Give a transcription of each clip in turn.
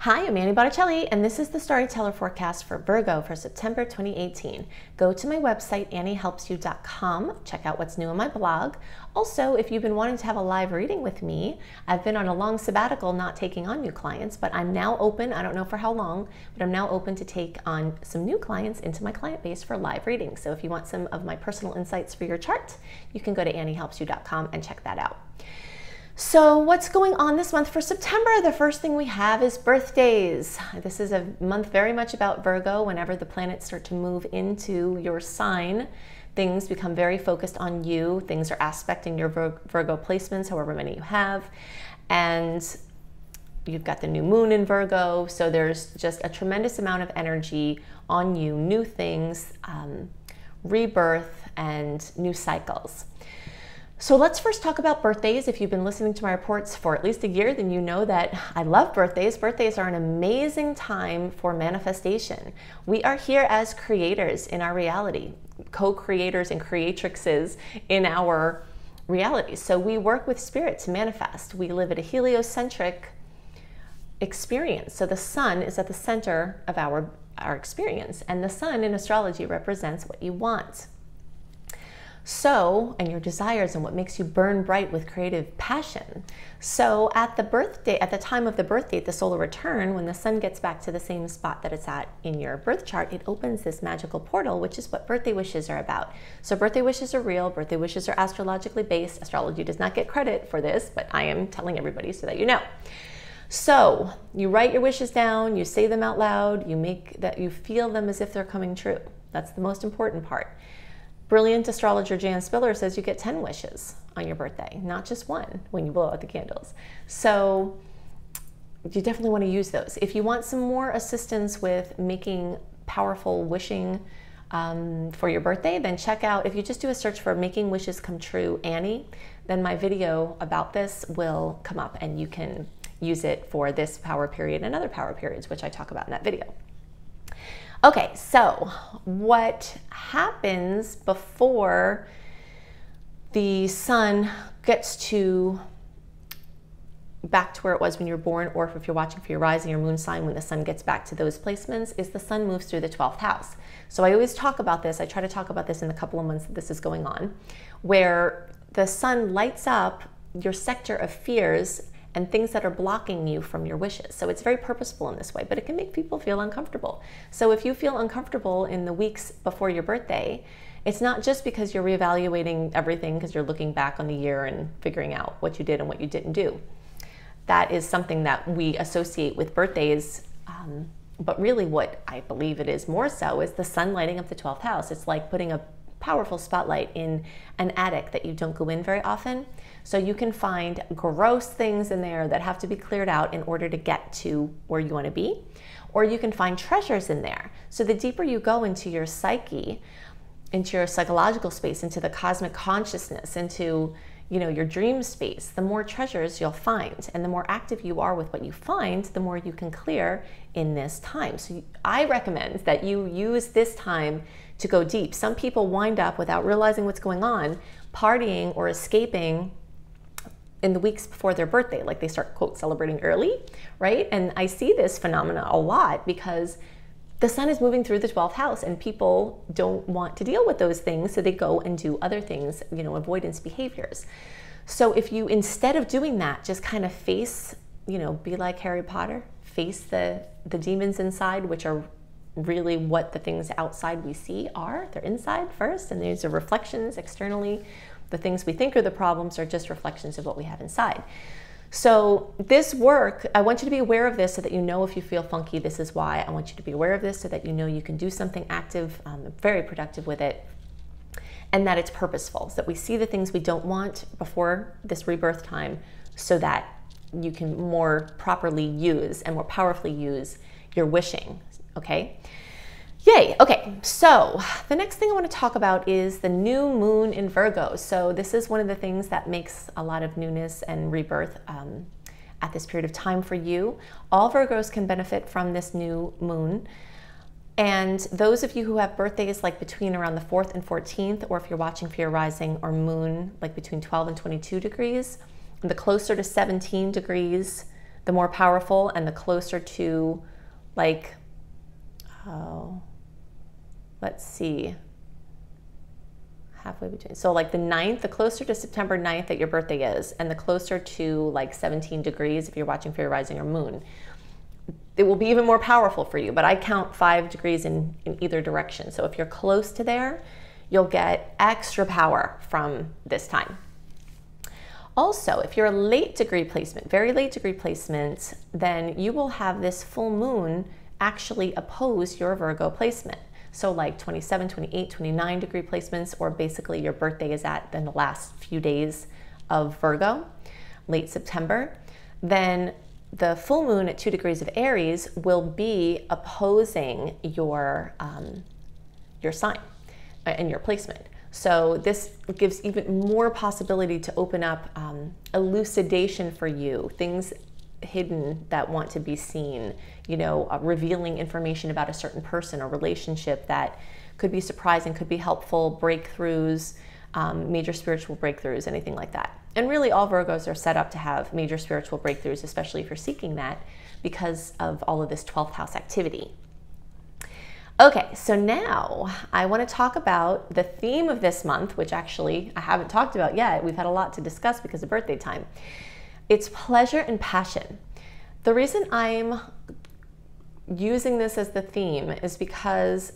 Hi, I'm Annie Botticelli, and this is the Storyteller Forecast for Virgo for September 2018. Go to my website, anniehelpsyou.com. Check out what's new on my blog. Also, if you've been wanting to have a live reading with me, I've been on a long sabbatical not taking on new clients, but I'm now open, I don't know for how long, but I'm now open to take on some new clients into my client base for live readings. So if you want some of my personal insights for your chart, you can go to anniehelpsyou.com and check that out. So what's going on this month for September? The first thing we have is birthdays. This is a month very much about Virgo. Whenever the planets start to move into your sign, things become very focused on you. Things are aspecting your Virgo placements, however many you have. And you've got the new moon in Virgo. So there's just a tremendous amount of energy on you, new things, rebirth, and new cycles. So let's first talk about birthdays. If you've been listening to my reports for at least a year, then you know that I love birthdays. Birthdays are an amazing time for manifestation. We are here as creators in our reality, co-creators and creatrixes in our reality. So we work with spirit to manifest. We live at a heliocentric experience. So the sun is at the center of our experience, and the sun in astrology represents what you want. So, and your desires and what makes you burn bright with creative passion. So at the time of the birth date, the solar return, when the sun gets back to the same spot that it's at in your birth chart, it opens this magical portal, which is what birthday wishes are about. So birthday wishes are real, birthday wishes are astrologically based. Astrology does not get credit for this, but I am telling everybody so that you know. So you write your wishes down, you say them out loud, you feel them as if they're coming true. That's the most important part. Brilliant astrologer Jan Spiller says you get 10 wishes on your birthday, not just one when you blow out the candles. So you definitely want to use those. If you want some more assistance with making powerful wishing for your birthday, then check out, if you just do a search for Making Wishes Come True Annie, then my video about this will come up and you can use it for this power period and other power periods, which I talk about in that video. Okay, so what happens before the sun gets back to where it was when you were born, or if you're watching for your rising or moon sign, when the sun gets back to those placements, is the sun moves through the 12th house. So I always talk about this, I try to talk about this in the couple of months that this is going on, where the sun lights up your sector of fears and things that are blocking you from your wishes. So it's very purposeful in this way, but it can make people feel uncomfortable. So if you feel uncomfortable in the weeks before your birthday, it's not just because you're reevaluating everything because you're looking back on the year and figuring out what you did and what you didn't do. That is something that we associate with birthdays, but really what I believe it is more so is the sun lighting up the 12th house. It's like putting a powerful spotlight in an attic that you don't go in very often. So you can find gross things in there that have to be cleared out in order to get to where you want to be, or you can find treasures in there. So the deeper you go into your psyche, into your psychological space, into the cosmic consciousness, into your dream space, the more treasures you'll find, and the more active you are with what you find, the more you can clear in this time. So I recommend that you use this time to go deep. Some people wind up, without realizing what's going on, partying or escaping in the weeks before their birthday, like they start, quote, celebrating early, right? And I see this phenomena a lot because the sun is moving through the 12th house and people don't want to deal with those things, so they go and do other things, avoidance behaviors. So if you, instead of doing that, just kind of face, be like Harry Potter, face the demons inside, which are really what the things outside we see are. They're inside first, and these are reflections externally. The things we think are the problems are just reflections of what we have inside. So this work, I want you to be aware of this so that you know if you feel funky, this is why. I want you to be aware of this so that you know you can do something active, very productive with it, and that it's purposeful, so that we see the things we don't want before this rebirth time so that you can more properly use and more powerfully use your wishing, okay? Yay, okay, so the next thing I want to talk about is the new moon in Virgo. So this is one of the things that makes a lot of newness and rebirth at this period of time for you. All Virgos can benefit from this new moon. And those of you who have birthdays like between around the 4th and 14th, or if you're watching for your rising or moon like between 12 and 22 degrees, the closer to 17 degrees, the more powerful, and the closer to like, oh, let's see, halfway between. So like the 9th, the closer to September 9th that your birthday is, and the closer to like 17 degrees if you're watching for your rising or moon, it will be even more powerful for you. But I count 5 degrees in either direction. So if you're close to there, you'll get extra power from this time. Also, if you're a late degree placement, very late degree placement, then you will have this full moon actually oppose your Virgo placement. So like 27, 28, 29 degree placements, or basically your birthday is at in the last few days of Virgo, late September, then the full moon at 2 degrees of Aries will be opposing your sign and your placement. So this gives even more possibility to open up elucidation for you, things hidden that want to be seen, you know, revealing information about a certain person or relationship that could be surprising, could be helpful, breakthroughs, major spiritual breakthroughs, anything like that. And really all Virgos are set up to have major spiritual breakthroughs, especially if you're seeking that, because of all of this 12th house activity. Okay, so now I want to talk about the theme of this month, which actually I haven't talked about yet. We've had a lot to discuss because of birthday time. It's pleasure and passion. The reason I'm using this as the theme is because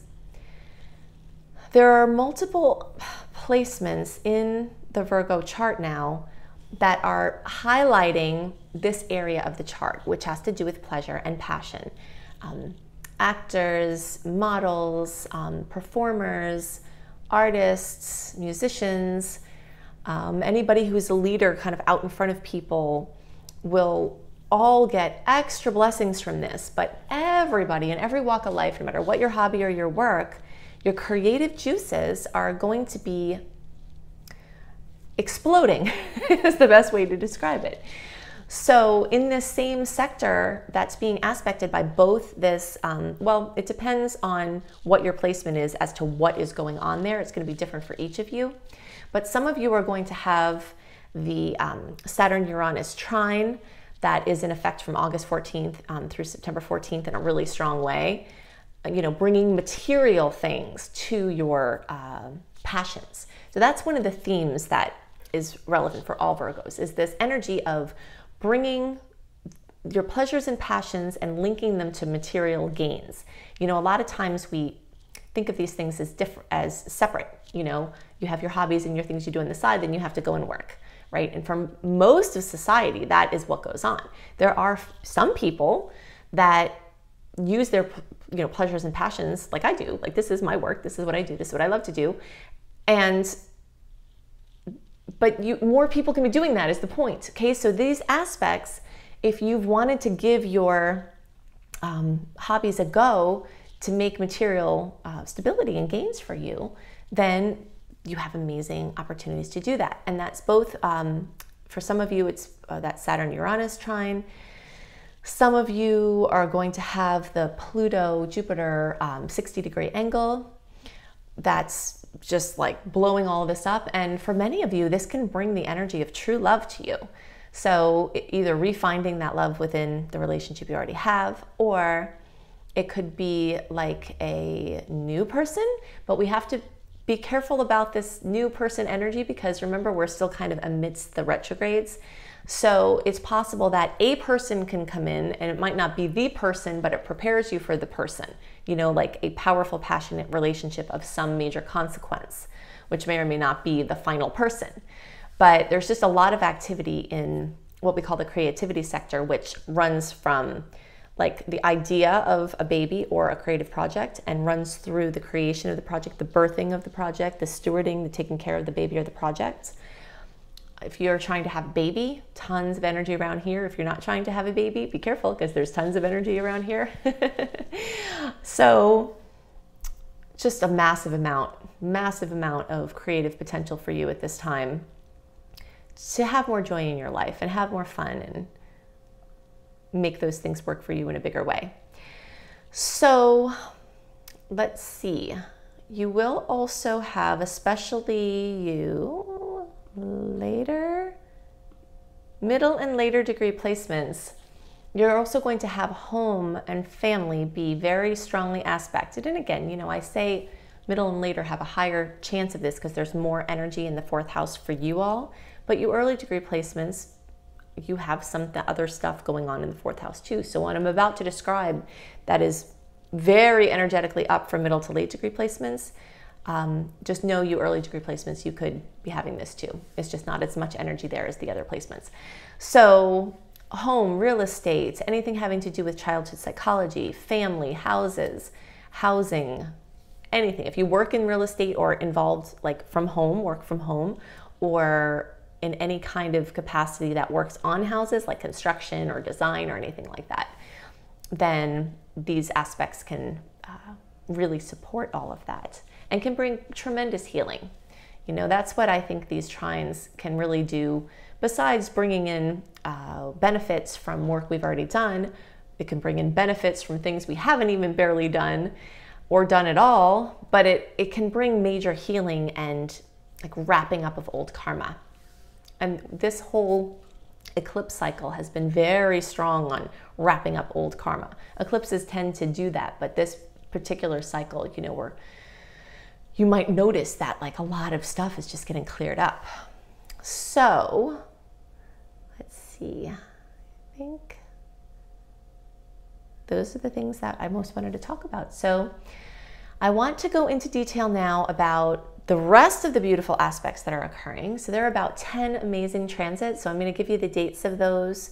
there are multiple placements in the Virgo chart now that are highlighting this area of the chart, which has to do with pleasure and passion. Actors, models, performers, artists, musicians, anybody who's a leader kind of out in front of people will all get extra blessings from this. But everybody in every walk of life, no matter what your hobby or your work, your creative juices are going to be exploding is the best way to describe it. So in this same sector that's being aspected by both this, well, it depends on what your placement is as to what is going on there. It's going to be different for each of you. But some of you are going to have the Saturn-Uranus trine that is in effect from August 14th through September 14th in a really strong way, you know, bringing material things to your passions. So that's one of the themes that is relevant for all Virgos, is this energy of bringing your pleasures and passions and linking them to material gains. You know, a lot of times we think of these things as different, as separate. You know, you have your hobbies and your things you do on the side, then you have to go and work, right? And for most of society, that is what goes on. There are some people that use their, you know, pleasures and passions like I do. Like, this is my work, this is what I do, this is what I love to do. But more people can be doing that is the point. Okay, so these aspects, if you've wanted to give your hobbies a go to make material stability and gains for you, then you have amazing opportunities to do that. And that's both, for some of you, it's that Saturn-Uranus trine. Some of you are going to have the Pluto-Jupiter 60-degree angle. That's just like blowing all of this up. And for many of you, this can bring the energy of true love to you. So either refinding that love within the relationship you already have, or it could be like a new person, but we have to be careful about this new person energy because remember, we're still kind of amidst the retrogrades. So it's possible that a person can come in and it might not be the person, but it prepares you for the person, you know, like a powerful, passionate relationship of some major consequence, which may or may not be the final person. But there's just a lot of activity in what we call the creativity sector, which runs from like the idea of a baby or a creative project and runs through the creation of the project, the birthing of the project, the stewarding, the taking care of the baby or the project. If you're trying to have a baby, tons of energy around here. If you're not trying to have a baby, be careful because there's tons of energy around here. So just a massive amount of creative potential for you at this time to have more joy in your life and have more fun and make those things work for you in a bigger way. So let's see. You will also have, especially you, middle and later degree placements. you're also going to have home and family be very strongly aspected. And again, you know, I say middle and later have a higher chance of this because there's more energy in the 4th house for you all. But you early degree placements, you have some other stuff going on in the 4th house too. So what I'm about to describe that is very energetically up for middle to late degree placements, just know you early degree placements, you could be having this too. It's just not as much energy there as the other placements. So home, real estate, anything having to do with childhood psychology, family, houses, housing, anything. If you work in real estate or involved like from home, work from home, or in any kind of capacity that works on houses like construction or design or anything like that, then these aspects can really support all of that and can bring tremendous healing. You know, that's what I think these trines can really do. Besides bringing in benefits from work we've already done, it can bring in benefits from things we haven't even barely done or done at all, but it can bring major healing and like wrapping up of old karma. And this whole eclipse cycle has been very strong on wrapping up old karma. Eclipses tend to do that, but this particular cycle, you know, where you might notice that like a lot of stuff is just getting cleared up. So let's see, I think those are the things that I most wanted to talk about. So I want to go into detail now about the rest of the beautiful aspects that are occurring. So there are about 10 amazing transits. So I'm going to give you the dates of those,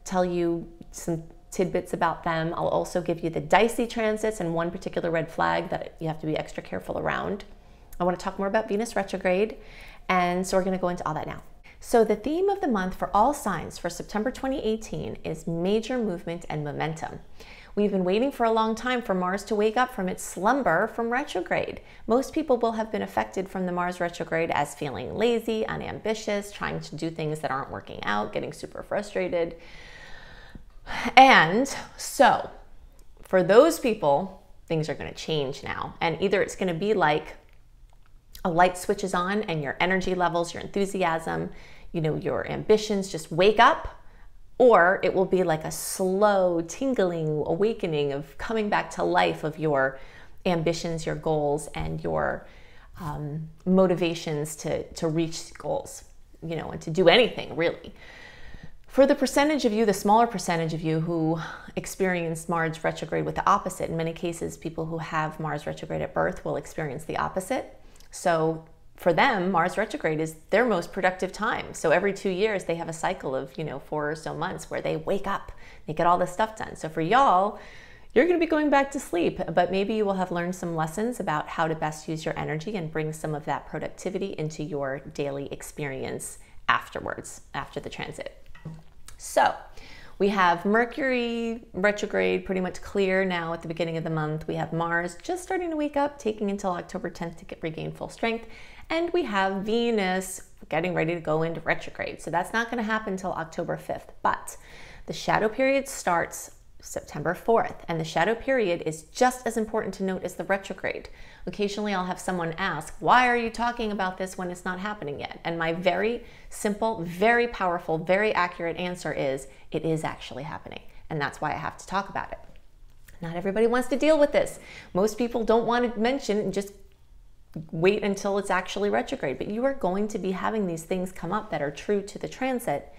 tell you some tidbits about them. I'll also give you the dicey transits and one particular red flag that you have to be extra careful around. I want to talk more about Venus retrograde. And so we're going to go into all that now. So the theme of the month for all signs for September 2018 is major movement and momentum. We've been waiting for a long time for Mars to wake up from its slumber from retrograde. Most people will have been affected from the Mars retrograde as feeling lazy, unambitious, trying to do things that aren't working out, getting super frustrated. And so for those people, things are going to change now. And either it's going to be like a light switches on and your energy levels, your enthusiasm, you know, your ambitions just wake up, or it will be like a slow tingling awakening of coming back to life of your ambitions, your goals, and your motivations to reach goals, you know, and to do anything really. For the percentage of you, the smaller percentage of you who experience Mars retrograde with the opposite, in many cases, people who have Mars retrograde at birth will experience the opposite. So for them, Mars retrograde is their most productive time. So every 2 years, they have a cycle of, you know, 4 or so months where they wake up, they get all this stuff done. So for y'all, you're going to be going back to sleep, but maybe you will have learned some lessons about how to best use your energy and bring some of that productivity into your daily experience afterwards, after the transit. So we have Mercury retrograde pretty much clear now at the beginning of the month. We have Mars just starting to wake up, taking until October 10th to regain full strength. And we have Venus getting ready to go into retrograde. So that's not going to happen until October 5th. But the shadow period starts September 4th. And the shadow period is just as important to note as the retrograde. Occasionally I'll have someone ask, why are you talking about this when it's not happening yet? And my very simple, very powerful, very accurate answer is, it is actually happening. And that's why I have to talk about it. Not everybody wants to deal with this. Most people don't want to mention and just wait until it's actually retrograde, but you are going to be having these things come up that are true to the transit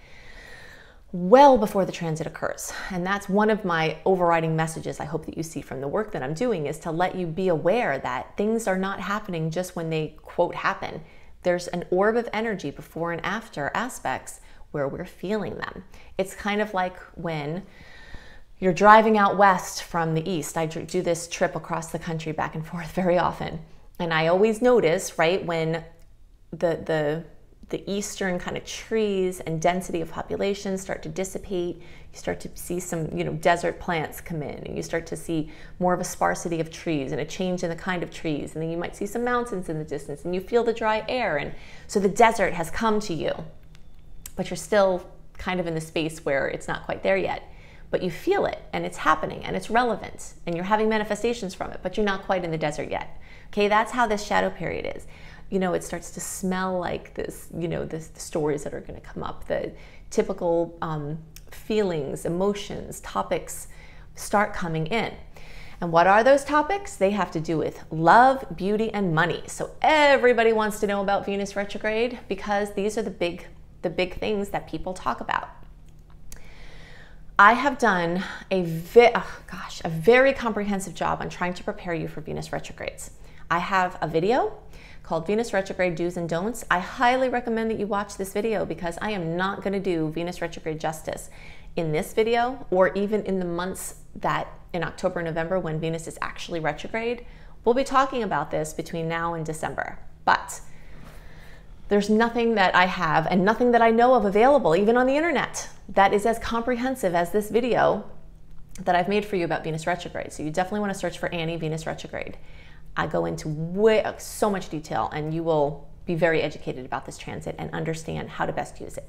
well before the transit occurs. And that's one of my overriding messages I hope that you see from the work that I'm doing, is to let you be aware that things are not happening just when they quote happen. There's an orb of energy before and after aspects where we're feeling them. It's kind of like when you're driving out west from the east. I do this trip across the country back and forth very often. And I always notice, right, when the eastern kind of trees and density of population start to dissipate, you start to see some, you know, desert plants come in, and you start to see more of a sparsity of trees and a change in the kind of trees. And then you might see some mountains in the distance, and you feel the dry air. And so the desert has come to you, but you're still kind of in the space where it's not quite there yet. But you feel it, and it's happening, and it's relevant, and you're having manifestations from it, but you're not quite in the desert yet. Okay, that's how this shadow period is. You know, it starts to smell like this, you know, the stories that are going to come up, the typical feelings, emotions, topics start coming in. And what are those topics? They have to do with love, beauty, and money. So everybody wants to know about Venus retrograde because these are the big things that people talk about. I have done a very comprehensive job on trying to prepare you for Venus retrogrades. I have a video called Venus Retrograde Do's and Don'ts. I highly recommend that you watch this video because I am not going to do Venus retrograde justice in this video, or even in the months that in October and November when Venus is actually retrograde. We'll be talking about this between now and December, but there's nothing that I have and nothing that I know of available, even on the internet, that is as comprehensive as this video that I've made for you about Venus retrograde. So you definitely want to search for Annie Venus retrograde. I go into so much detail, and you will be very educated about this transit and understand how to best use it.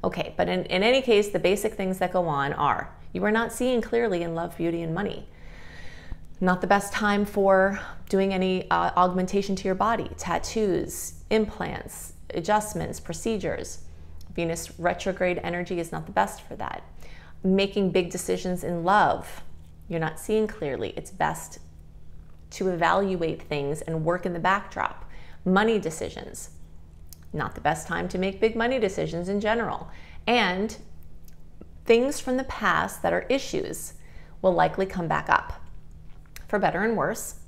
Okay, but in any case, the basic things that go on are, you are not seeing clearly in love, beauty, and money. Not the best time for doing any augmentation to your body, tattoos, implants, adjustments, procedures. Venus retrograde energy is not the best for that. Making big decisions in love, you're not seeing clearly. It's best to evaluate things and work in the backdrop. Money decisions, not the best time to make big money decisions in general. And things from the past that are issues will likely come back up, for better and worse.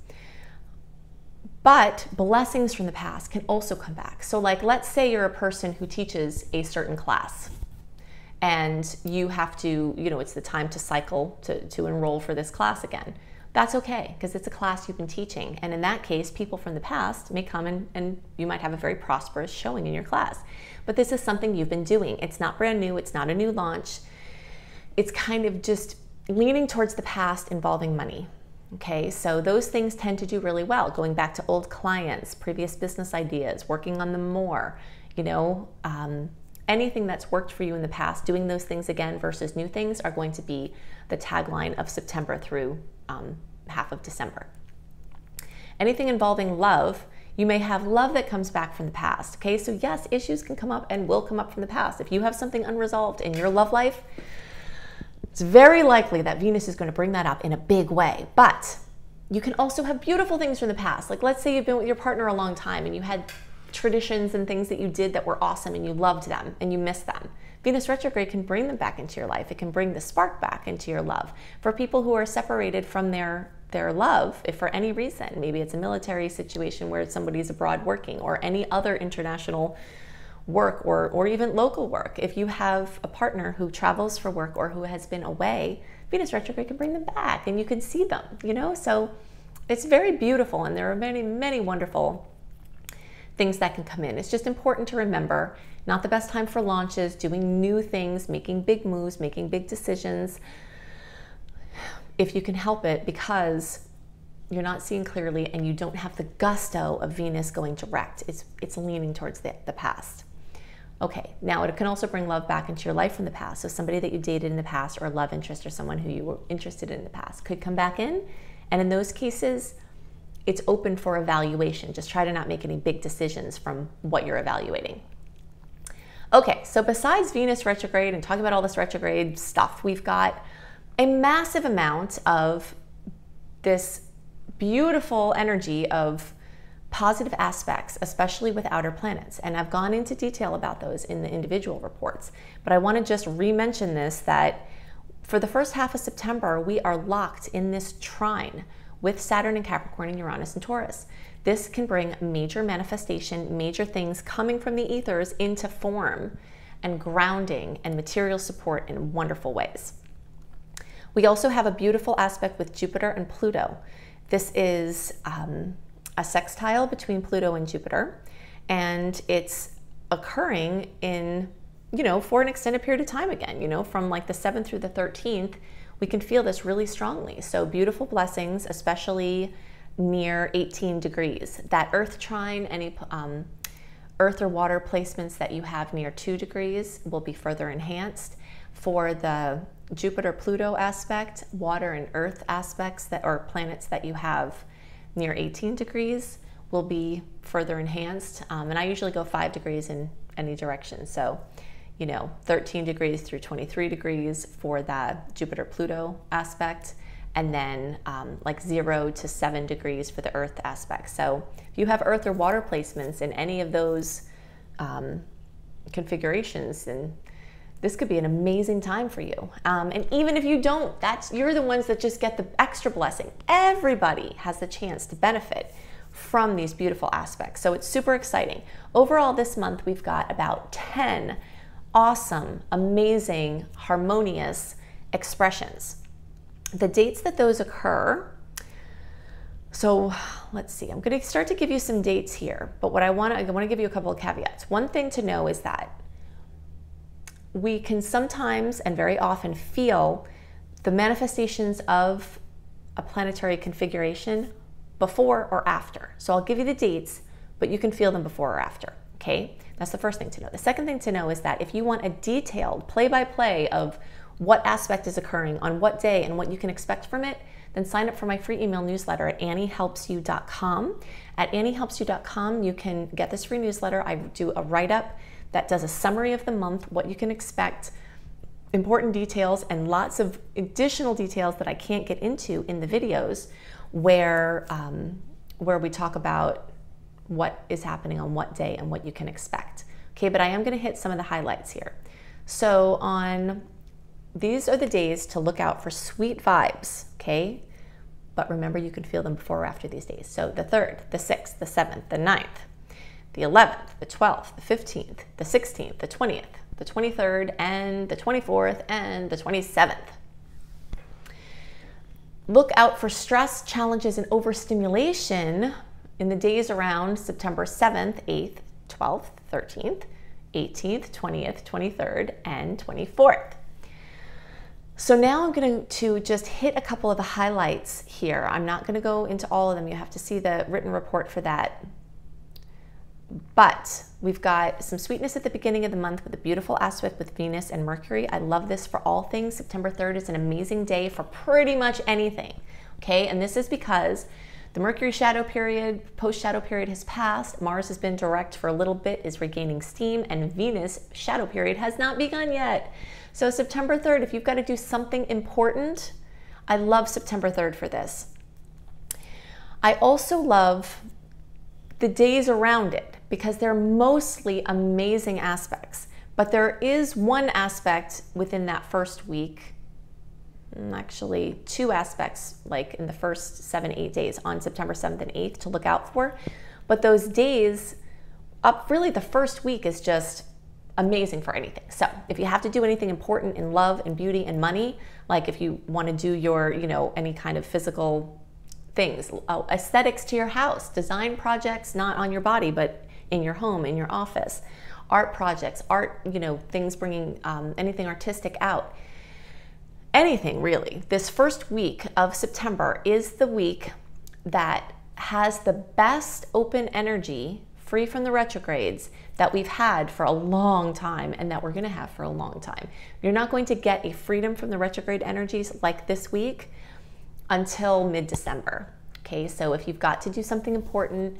But blessings from the past can also come back. So like, let's say you're a person who teaches a certain class and you have to, it's the time to cycle to enroll for this class again. That's okay, because it's a class you've been teaching. And in that case, people from the past may come and you might have a very prosperous showing in your class. But this is something you've been doing. It's not brand new. It's not a new launch. It's kind of just leaning towards the past involving money. Okay, so those things tend to do really well. Going back to old clients, previous business ideas, working on them more, anything that's worked for you in the past, doing those things again versus new things are going to be the tagline of September through half of December. Anything involving love, you may have love that comes back from the past. Okay, so yes, issues can come up and will come up from the past. If you have something unresolved in your love life, it's very likely that Venus is going to bring that up in a big way. But you can also have beautiful things from the past. Like, let's say you've been with your partner a long time and you had traditions and things that you did that were awesome and you loved them and you miss them. Venus retrograde can bring them back into your life. It can bring the spark back into your love. For people who are separated from their love, if for any reason, maybe it's a military situation where somebody's abroad working, or any other international work, or even local work. If you have a partner who travels for work or who has been away, Venus retrograde can bring them back and you can see them, So it's very beautiful, and there are many, many wonderful things that can come in. It's just important to remember, not the best time for launches, doing new things, making big moves, making big decisions, if you can help it, because you're not seeing clearly and you don't have the gusto of Venus going direct. It's leaning towards the past. Okay, now it can also bring love back into your life from the past. So somebody that you dated in the past, or a love interest, or someone who you were interested in the past could come back in. And in those cases, it's open for evaluation. Just try to not make any big decisions from what you're evaluating. Okay, so besides Venus retrograde and talking about all this retrograde stuff, we've got a massive amount of this beautiful energy of positive aspects, especially with outer planets. And I've gone into detail about those in the individual reports. But I want to just re-mention this, that for the first half of September, we are locked in this trine with Saturn and Capricorn and Uranus and Taurus. This can bring major manifestation, major things coming from the ethers into form and grounding and material support in wonderful ways. We also have a beautiful aspect with Jupiter and Pluto. This is a sextile between Pluto and Jupiter, and it's occurring in, for an extended period of time again, from like the 7th through the 13th, we can feel this really strongly. So beautiful blessings, especially near 18 degrees. That Earth trine, any Earth or water placements that you have near 2 degrees will be further enhanced. For the Jupiter-Pluto aspect, water and Earth aspects or planets that you have near 18 degrees will be further enhanced. And I usually go 5 degrees in any direction. So 13 degrees through 23 degrees for the Jupiter-Pluto aspect, and then like 0 to 7 degrees for the Earth aspect. So if you have Earth or water placements in any of those configurations, then this could be an amazing time for you. And even if you don't, you're the ones that just get the extra blessing. Everybody has the chance to benefit from these beautiful aspects. So it's super exciting. Overall, this month, we've got about 10 awesome, amazing, harmonious expressions. The dates that those occur, so let's see, I'm going to start to give you some dates here, but I want to give you a couple of caveats. One thing to know is that we can sometimes and very often feel the manifestations of a planetary configuration before or after. So I'll give you the dates, but you can feel them before or after, okay? That's the first thing to know. The second thing to know is that if you want a detailed play-by-play of what aspect is occurring on what day and what you can expect from it, then sign up for my free email newsletter at anniehelpsyou.com. At anniehelpsyou.com, you can get this free newsletter. I do a write-up that does a summary of the month, what you can expect, important details, and lots of additional details that I can't get into in the videos where we talk about what is happening on what day and what you can expect. Okay, but I am going to hit some of the highlights here. So these are the days to look out for sweet vibes, okay? But remember, you can feel them before or after these days. So the 3rd, the 6th, the 7th, the 9th, the 11th, the 12th, the 15th, the 16th, the 20th, the 23rd, and the 24th, and the 27th. Look out for stress, challenges, and overstimulation in the days around September 7th, 8th, 12th, 13th, 18th, 20th, 23rd, and 24th. So now I'm going to just hit a couple of the highlights here. I'm not going to go into all of them. You have to see the written report for that. But we've got some sweetness at the beginning of the month with a beautiful aspect with Venus and Mercury. I love this for all things. September 3rd is an amazing day for pretty much anything, okay? And this is because the Mercury shadow period, post-shadow period has passed. Mars has been direct for a little bit, is regaining steam, and Venus shadow period has not begun yet. So September 3rd, if you've got to do something important, I love September 3rd for this. I also love the days around it because they're mostly amazing aspects. But there is one aspect within that first week, actually 2 aspects like in the first 7-8 days on September 7th and 8th to look out for. But those days up, really the first week is just amazing for anything. So if you have to do anything important in love and beauty and money, like if you want to do your, any kind of physical things, aesthetics to your house, design projects, not on your body, but in your home, in your office, art projects, things bringing anything artistic out, anything really. This first week of September is the week that has the best open energy, free from the retrogrades, that we've had for a long time and that we're going to have for a long time. You're not going to get a freedom from the retrograde energies like this week until mid-December. Okay, so if you've got to do something important,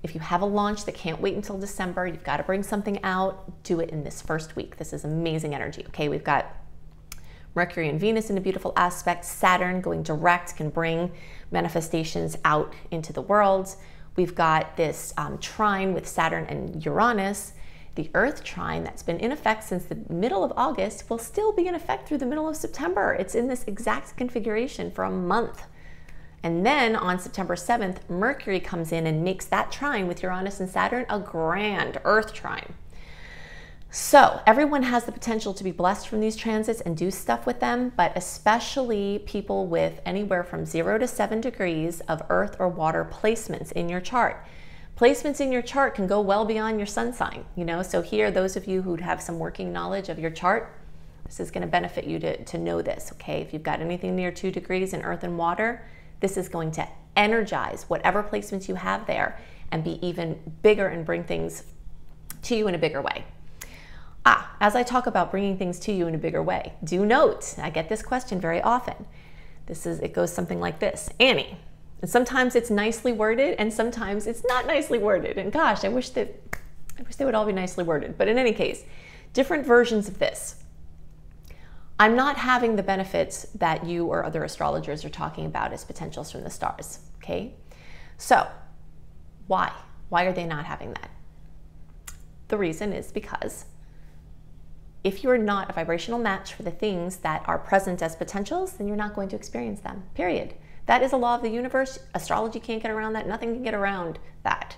if you have a launch that can't wait until December, you've got to bring something out, do it in this first week. This is amazing energy. Okay, we've got Mercury and Venus in a beautiful aspect. Saturn going direct can bring manifestations out into the world. We've got this trine with Saturn and Uranus. The Earth trine that's been in effect since the middle of August will still be in effect through the middle of September. It's in this exact configuration for a month. And then on September 7th, Mercury comes in and makes that trine with Uranus and Saturn a grand Earth trine. So everyone has the potential to be blessed from these transits and do stuff with them, but especially people with anywhere from 0 to 7 degrees of earth or water placements in your chart. Placements in your chart can go well beyond your sun sign, so here, those of you who have some working knowledge of your chart, this is going to benefit you to know this, okay? If you've got anything near 2 degrees in earth and water, this is going to energize whatever placements you have there and be even bigger and bring things to you in a bigger way. As I talk about bringing things to you in a bigger way, do note, I get this question very often. It goes something like this: Annie, and sometimes it's nicely worded and sometimes it's not nicely worded. And gosh, I wish they would all be nicely worded. But in any case, different versions of this. I'm not having the benefits that you or other astrologers are talking about as potentials from the stars, okay? So why? Why are they not having that? The reason is because if you're not a vibrational match for the things that are present as potentials, then you're not going to experience them, period. That is a law of the universe. Astrology can't get around that. Nothing can get around that.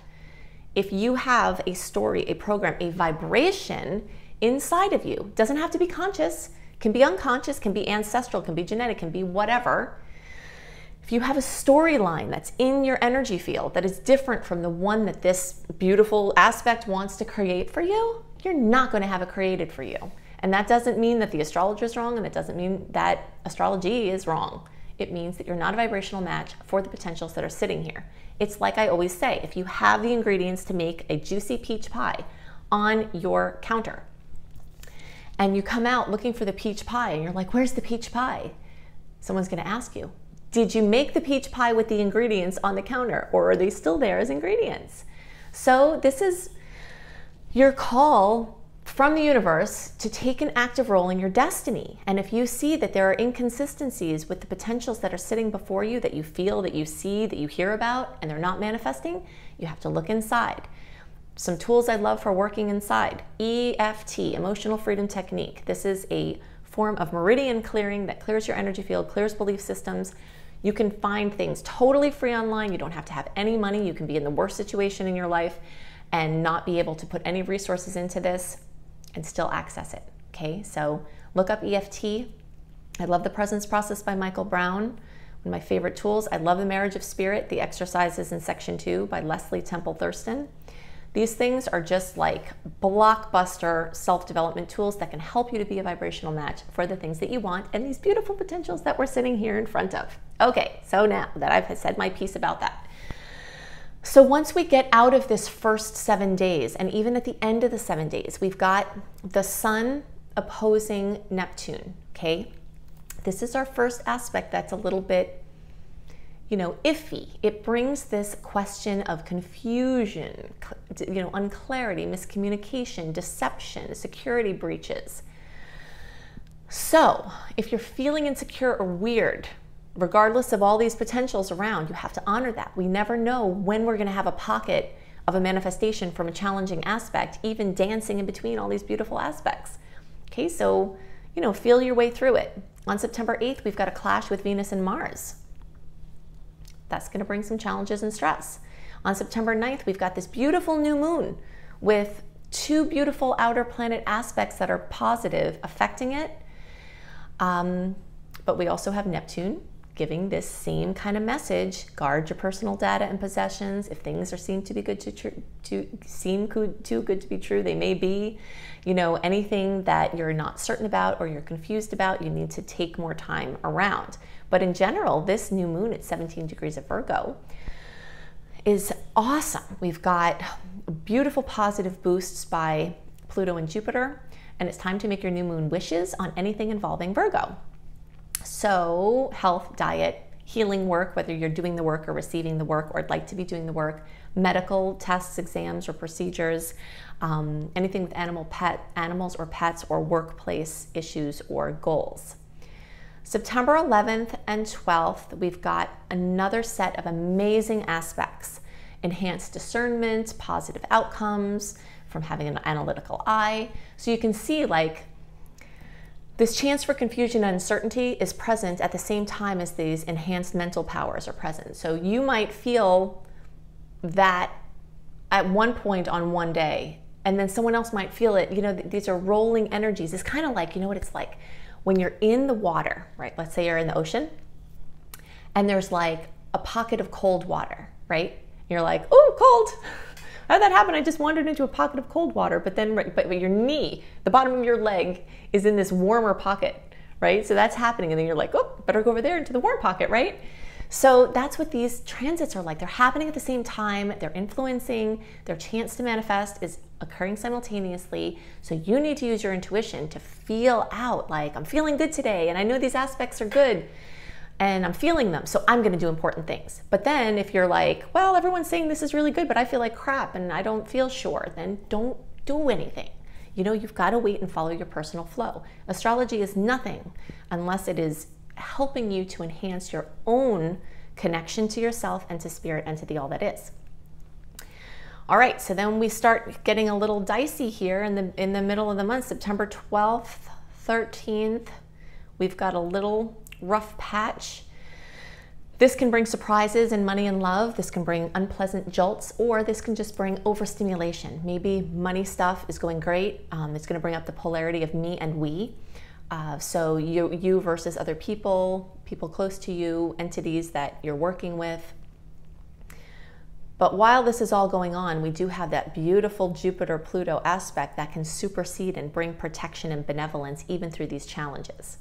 If you have a story, a program, a vibration inside of you, doesn't have to be conscious, can be unconscious, can be ancestral, can be genetic, can be whatever. If you have a storyline that's in your energy field that is different from the one that this beautiful aspect wants to create for you, you're not going to have it created for you. And that doesn't mean that the astrologer is wrong, and it doesn't mean that astrology is wrong. It means that you're not a vibrational match for the potentials that are sitting here. It's like I always say, if you have the ingredients to make a juicy peach pie on your counter, and you come out looking for the peach pie, and you're like, where's the peach pie? Someone's going to ask you, did you make the peach pie with the ingredients on the counter, or are they still there as ingredients? So this is your call from the universe to take an active role in your destiny. And if you see that there are inconsistencies with the potentials that are sitting before you, that you feel, that you see, that you hear about, and they're not manifesting, you have to look inside. Some tools I love for working inside: EFT, Emotional Freedom Technique. This is a form of meridian clearing that clears your energy field, clears belief systems. You can find things totally free online. You don't have to have any money. You can be in the worst situation in your life and not be able to put any resources into this and still access it, okay? So look up EFT. I love the Presence Process by Michael Brown, one of my favorite tools. I love the Marriage of Spirit, the exercises in Section 2 by Leslie Temple Thurston. These things are just like blockbuster self-development tools that can help you to be a vibrational match for the things that you want and these beautiful potentials that we're sitting here in front of. Okay, so now that I've said my piece about that, so once we get out of this first 7 days, and even at the end of the 7 days, we've got the Sun opposing Neptune, okay? This is our first aspect that's a little bit, iffy. It brings this question of confusion, unclarity, miscommunication, deception, security breaches. So if you're feeling insecure or weird, regardless of all these potentials around, you have to honor that. We never know when we're going to have a pocket of a manifestation from a challenging aspect, even dancing in between all these beautiful aspects. Okay, so, feel your way through it. On September 8th, we've got a clash with Venus and Mars. That's going to bring some challenges and stress. On September 9th, we've got this beautiful new moon with two beautiful outer planet aspects that are positive affecting it. But we also have Neptune giving this same kind of message: guard your personal data and possessions. If things seem too good to be true, they may be. Anything that you're not certain about or you're confused about, you need to take more time around. But in general, this new moon at 17 degrees of Virgo is awesome. We've got beautiful positive boosts by Pluto and Jupiter, and it's time to make your new moon wishes on anything involving Virgo. So health, diet, healing work, whether you're doing the work or receiving the work or would like to be doing the work, medical tests, exams, or procedures, anything with animals or pets, or workplace issues or goals. September 11th and 12th, we've got another set of amazing aspects: enhanced discernment, positive outcomes from having an analytical eye. So you can see, this chance for confusion and uncertainty is present at the same time as these enhanced mental powers are present. So you might feel that at one point on one day, and then someone else might feel it. These are rolling energies. It's kind of like, what it's like when you're in the water, right? Let's say you're in the ocean, and there's like a pocket of cold water, right? You're like, oh, cold. How did that happen? I just wandered into a pocket of cold water, but your knee, the bottom of your leg, is in this warmer pocket, right? So that's happening, and then you're like, oh, better go over there into the warm pocket, right? So that's what these transits are like. They're happening at the same time. They're influencing. Their chance to manifest is occurring simultaneously. So you need to use your intuition to feel out, like, I'm feeling good today, and I know these aspects are good, and I'm feeling them, so I'm going to do important things. But then if you're like, well, everyone's saying this is really good, but I feel like crap and I don't feel sure, then don't do anything. you know, you've got to wait and follow your personal flow. Astrology is nothing unless it is helping you to enhance your own connection to yourself and to spirit and to the all that is. All right, so then we start getting a little dicey here in the middle of the month, September 12th, 13th. We've got a little rough patch. This can bring surprises in money and love. This can bring unpleasant jolts, or this can just bring overstimulation. Maybe money stuff is going great. It's going to bring up the polarity of me and we. So you versus other people, people close to you, entities that you're working with. But while this is all going on, we do have that beautiful Jupiter-Pluto aspect that can supersede and bring protection and benevolence even through these challenges.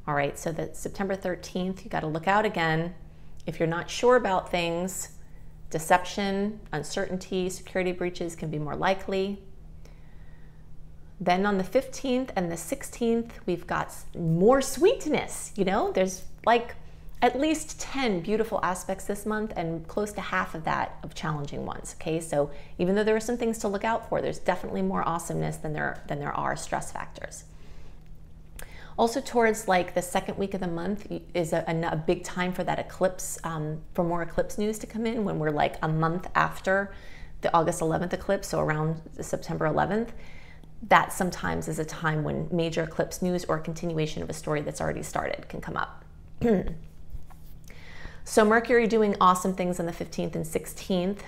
All right, so that September 13th, you got to look out again. If you're not sure about things, deception, uncertainty, security breaches can be more likely. Then on the 15th and the 16th, we've got more sweetness. You know, there's like at least 10 beautiful aspects this month and close to half of that of challenging ones, okay? So even though there are some things to look out for, there's definitely more awesomeness than there are stress factors. Also towards like the second week of the month is a big time for that eclipse, for more eclipse news to come in when we're like a month after the August 11th eclipse, so around September 11th. That sometimes is a time when major eclipse news or continuation of a story that's already started can come up. So Mercury doing awesome things on the 15th and 16th.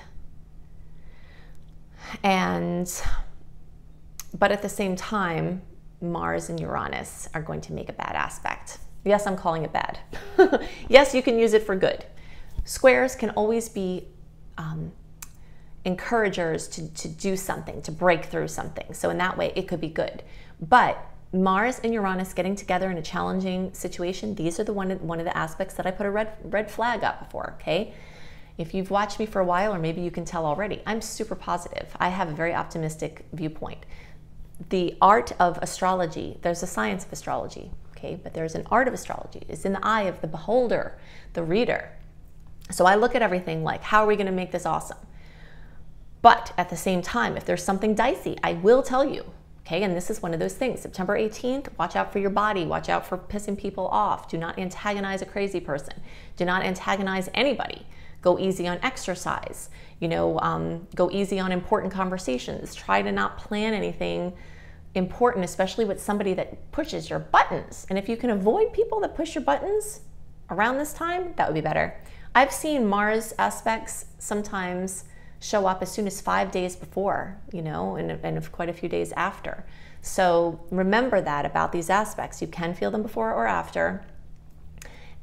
But at the same time, Mars and Uranus are going to make a bad aspect. Yes, I'm calling it bad. Yes, you can use it for good. Squares can always be encouragers to do something, to break through something. So in that way, it could be good. But Mars and Uranus getting together in a challenging situation, these are one of the aspects that I put a red flag up for, okay? If you've watched me for a while, or maybe you can tell already, I'm super positive. I have a very optimistic viewpoint. The art of astrology, there's a science of astrology, okay? But there's an art of astrology. It's in the eye of the beholder, the reader. So I look at everything like, how are we gonna make this awesome? But at the same time, if there's something dicey, I will tell you. Okay, and this is one of those things. September 18th, watch out for your body. Watch out for pissing people off. Do not antagonize a crazy person. Do not antagonize anybody. Go easy on exercise. You know, go easy on important conversations. Try to not plan anything important, especially with somebody that pushes your buttons. And if you can avoid people that push your buttons around this time, that would be better. I've seen Mars aspects sometimes show up as soon as 5 days before, you know, and quite a few days after. So remember that about these aspects. You can feel them before or after,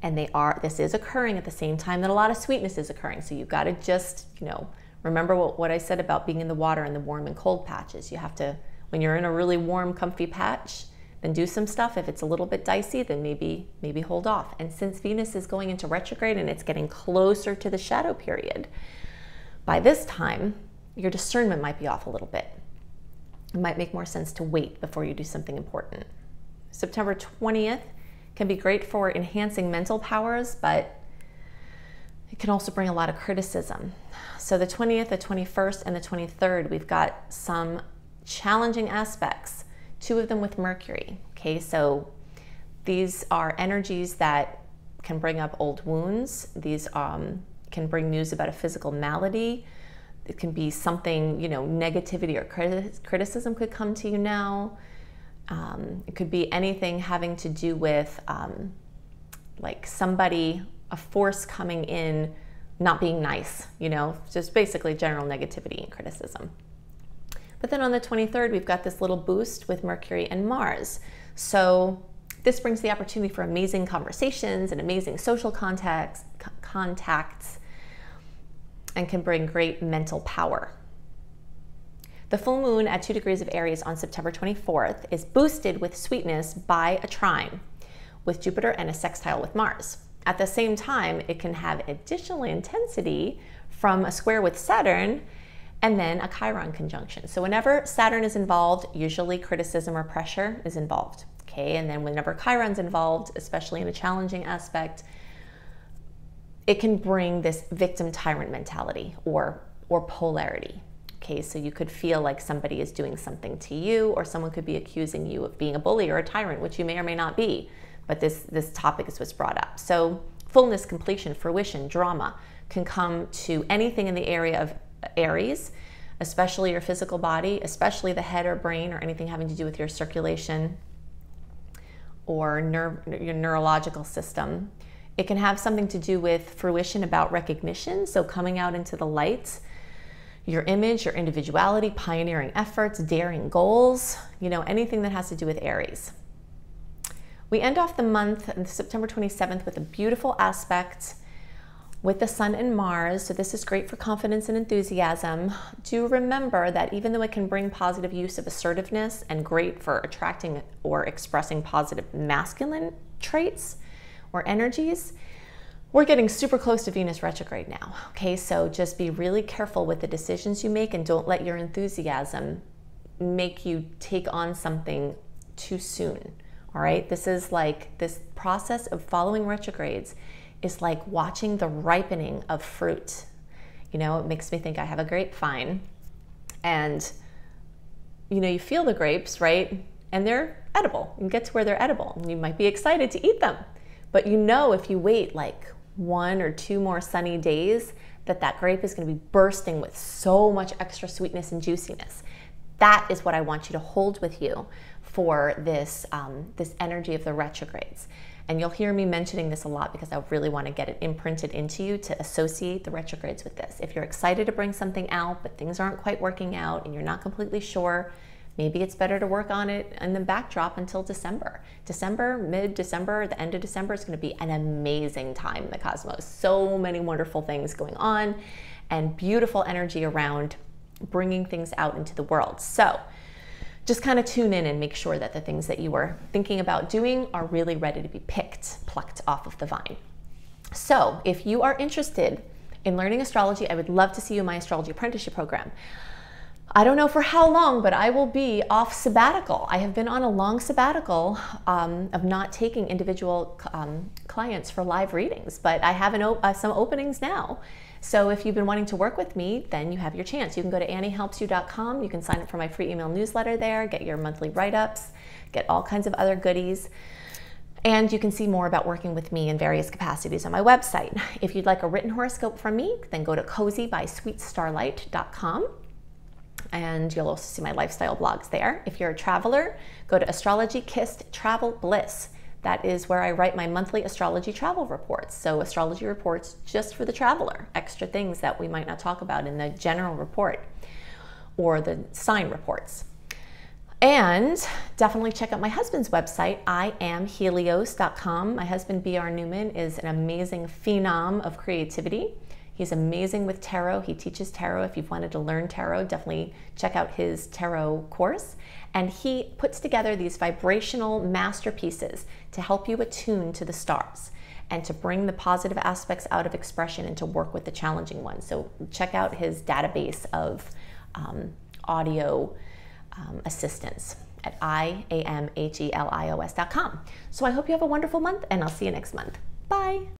and this is occurring at the same time that a lot of sweetness is occurring. So you've got to just, you know, remember what I said about being in the water and the warm and cold patches. You have to, when you're in a really warm, comfy patch, then do some stuff. If it's a little bit dicey, then maybe hold off. And since Venus is going into retrograde and it's getting closer to the shadow period, by this time, your discernment might be off a little bit. It might make more sense to wait before you do something important. September 20th can be great for enhancing mental powers, but it can also bring a lot of criticism. So the 20th, the 21st, and the 23rd, we've got some challenging aspects, 2 of them with Mercury. Okay, so these are energies that can bring up old wounds. These can bring news about a physical malady. It can be something, you know, negativity or criticism could come to you now. It could be anything having to do with like somebody, a force coming in, not being nice, you know, just basically general negativity and criticism. But then on the 23rd, we've got this little boost with Mercury and Mars. So this brings the opportunity for amazing conversations and amazing social contacts, and can bring great mental power. The full moon at 2 degrees of Aries on September 24th is boosted with sweetness by a trine with Jupiter and a sextile with Mars. At the same time, it can have additional intensity from a square with Saturn and then a Chiron conjunction. So whenever Saturn is involved, usually criticism or pressure is involved. Okay, and then whenever Chiron's involved, especially in a challenging aspect, it can bring this victim tyrant mentality or polarity. Okay. okay? So you could feel like somebody is doing something to you, or someone could be accusing you of being a bully or a tyrant, which you may or may not be, but this topic is what's brought up. So fullness, completion, fruition, drama can come to anything in the area of Aries, especially your physical body, especially the head or brain, or anything having to do with your circulation or your neurological system. It can have something to do with fruition about recognition, so coming out into the light, your image, your individuality, pioneering efforts, daring goals, anything that has to do with Aries. We end off the month, September 27th, with a beautiful aspect with the Sun and Mars. So this is great for confidence and enthusiasm. Do remember that even though it can bring positive use of assertiveness and great for attracting or expressing positive masculine traits or energies, we're getting super close to Venus retrograde now. Okay, so just be really careful with the decisions you make, and don't let your enthusiasm make you take on something too soon. All right, this is like this process of following retrogrades is like watching the ripening of fruit. It makes me think I have a grapevine, and you feel the grapes, right? And they're edible. You get to where they're edible, and you might be excited to eat them. But if you wait like 1 or 2 more sunny days, that grape is going to be bursting with so much extra sweetness and juiciness. That is what I want you to hold with you for this energy of the retrogrades. And you'll hear me mentioning this a lot because I really want to get it imprinted into you to associate the retrogrades with this. If you're excited to bring something out, but things aren't quite working out and you're not completely sure, maybe it's better to work on it in the backdrop until December. Mid-December, the end of December is going to be an amazing time in the cosmos. So many wonderful things going on and beautiful energy around bringing things out into the world. So just kind of tune in and make sure that the things that you were thinking about doing are really ready to be plucked off of the vine. So if you are interested in learning astrology, I would love to see you in my astrology apprenticeship program. I don't know for how long, but I will be off sabbatical. I have been on a long sabbatical of not taking individual clients for live readings, but I have some openings now. So if you've been wanting to work with me, then you have your chance. You can go to anniehelpsyou.com. You can sign up for my free email newsletter there, get your monthly write-ups, get all kinds of other goodies. And you can see more about working with me in various capacities on my website. If you'd like a written horoscope from me, then go to cozybysweetstarlight.com. And you'll also see my lifestyle blogs there. If you're a traveler, go to Astrology Kissed Travel Bliss. That is where I write my monthly astrology travel reports. So astrology reports just for the traveler, extra things that we might not talk about in the general report or the sign reports. And definitely check out my husband's website, IamHelios.com. My husband, B.R. Newman, is an amazing phenom of creativity. He's amazing with tarot. He teaches tarot. If you've wanted to learn tarot, definitely check out his tarot course. And he puts together these vibrational masterpieces to help you attune to the stars and to bring the positive aspects out of expression and to work with the challenging ones. So check out his database of audio assistance at IamHelios.com. So I hope you have a wonderful month, and I'll see you next month. Bye.